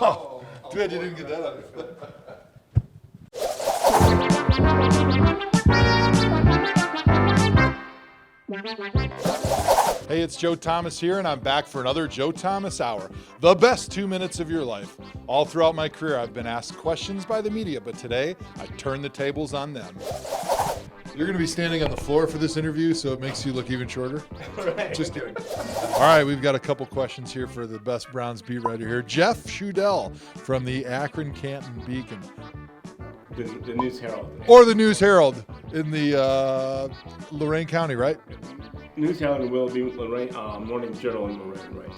Oh, good, you didn't get that out of it. Hey, it's Joe Thomas here, and I'm back for another Joe Thomas Hour, the best 2 minutes of your life. All throughout my career, I've been asked questions by the media, but today, I turn the tables on them. You're going to be standing on the floor for this interview, so it makes you look even shorter. Right. Just kidding. All right, we've got a couple questions here for the best Browns beat writer here, Jeff Shudell from the Akron Canton Beacon. The News Herald. Or the News Herald in the Lorain County, right? News Herald will be Lorraine, Morning Journal in Lorraine, right?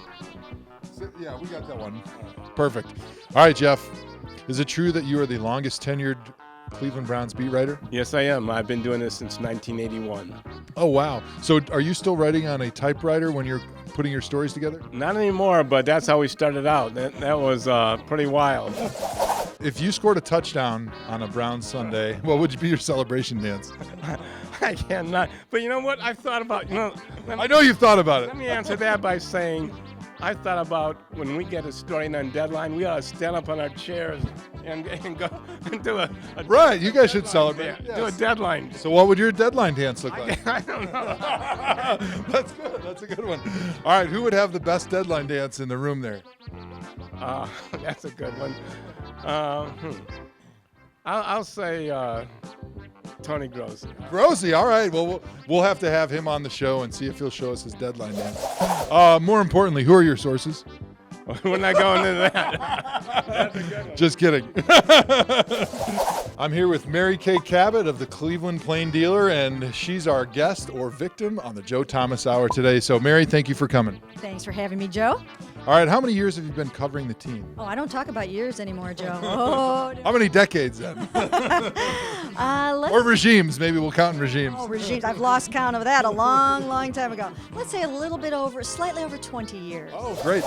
So, yeah, we got that one. Perfect. All right, Jeff. Is it true that you are the longest tenured Cleveland Browns beat writer? Yes, I am. I've been doing this since 1981. Oh, wow. So are you still writing on a typewriter when you're putting your stories together? Not anymore, but that's how we started out. That was pretty wild. If you scored a touchdown on a Browns Sunday, what would be your celebration dance? I cannot. But you know what? I've thought about, I know you've thought about it. Let me answer that by saying I thought about when we get a story on deadline, we ought to stand up on our chairs and go and do a Right, you guys should celebrate. Yeah, do a deadline. So what would your deadline dance look like? I don't know. That's good. That's a good one. All right, who would have the best deadline dance in the room there? That's a good one. I'll say Tony Grossi. Grossi, all right. Well, we'll have to have him on the show and see if he'll show us his deadline dance. More importantly, who are your sources? We're not going into that. That's a good one. Just kidding. I'm here with Mary Kay Cabot of the Cleveland Plain Dealer, and she's our guest or victim on the Joe Thomas Hour today. So, Mary, thank you for coming. Thanks for having me, Joe. All right, how many years have you been covering the team? Oh, I don't talk about years anymore, Joe. Oh, How many decades then? let's Or regimes? Maybe we'll count in regimes. Oh, regimes. I've lost count of that a long, long time ago. Let's say a little bit over, slightly over 20 years. Oh, great.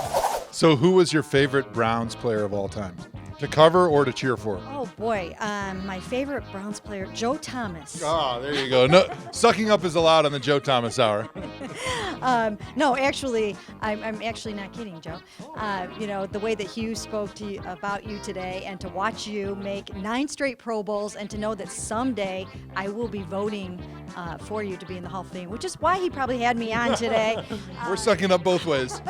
So who was your favorite Browns player of all time? To cover or to cheer for? Oh, boy. My favorite Browns player, Joe Thomas. Ah, there you go. No, sucking up is allowed on the Joe Thomas Hour. No, actually, I'm actually not kidding, Joe. The way that Hugh spoke to you about you today, and to watch you make 9 straight Pro Bowls, and to know that someday I will be voting for you to be in the Hall of Fame, which is why he probably had me on today. We're sucking up both ways.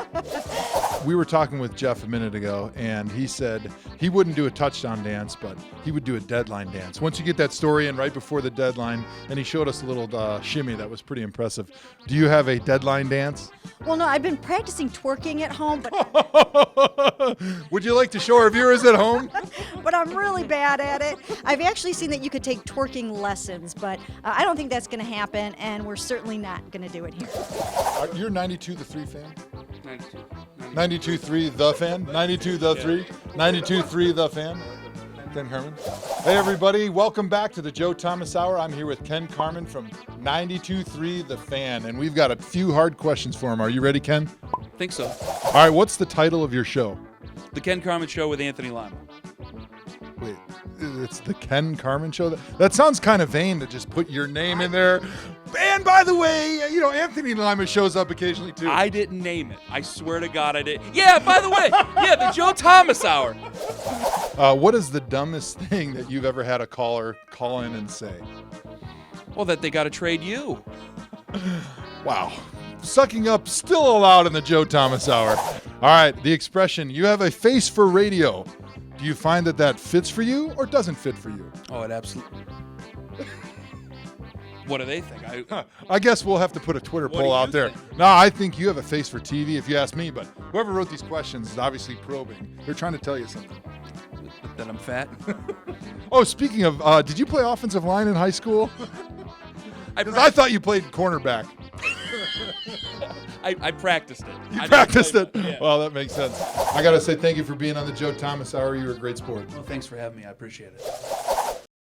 We were talking with Jeff a minute ago, and he said he wouldn't do a touchdown dance, but he would do a deadline dance. Once you get that story in right before the deadline, and he showed us a little shimmy that was pretty impressive. Do you have a deadline dance? Well, no, I've been practicing twerking at home, but Would you like to show our viewers at home? but I'm really bad at it. I've actually seen that you could take twerking lessons, but I don't think that's going to happen, and we're certainly not going to do it here. You're 92 the 3 fan? 92. 92.3 the fan? 92 the 3? 92.3 the fan? Ken Carmen. Hey everybody, welcome back to the Joe Thomas Hour. I'm here with Ken Carmen from 92.3 The Fan, and we've got a few hard questions for him. Are you ready, Ken? Think so. All right, what's the title of your show? The Ken Carmen Show with Anthony Lima. Wait, it's the Ken Carmen Show? That sounds kind of vain to just put your name in there. And by the way, Anthony Lima shows up occasionally too. I didn't name it. I swear to God I did. Yeah, by the way, the Joe Thomas Hour. What is the dumbest thing that you've ever had a caller call in and say? Well, that they got to trade you. Wow. Sucking up still allowed in the Joe Thomas Hour. All right, the expression, you have a face for radio. Do you find that fits for you or doesn't fit for you? Oh, it absolutely. What do they think? I guess we'll have to put a Twitter What do poll you out there. think? No, I think you have a face for TV if you ask me, but whoever wrote these questions is obviously probing. They're trying to tell you something. That I'm fat? Oh, speaking of, did you play offensive line in high school? Because I thought you played cornerback. I practiced it. You I didn't practiced play- it? Yeah. Well, that makes sense. I got to say thank you for being on the Joe Thomas Hour. You're a great sport. Well, thanks for having me. I appreciate it.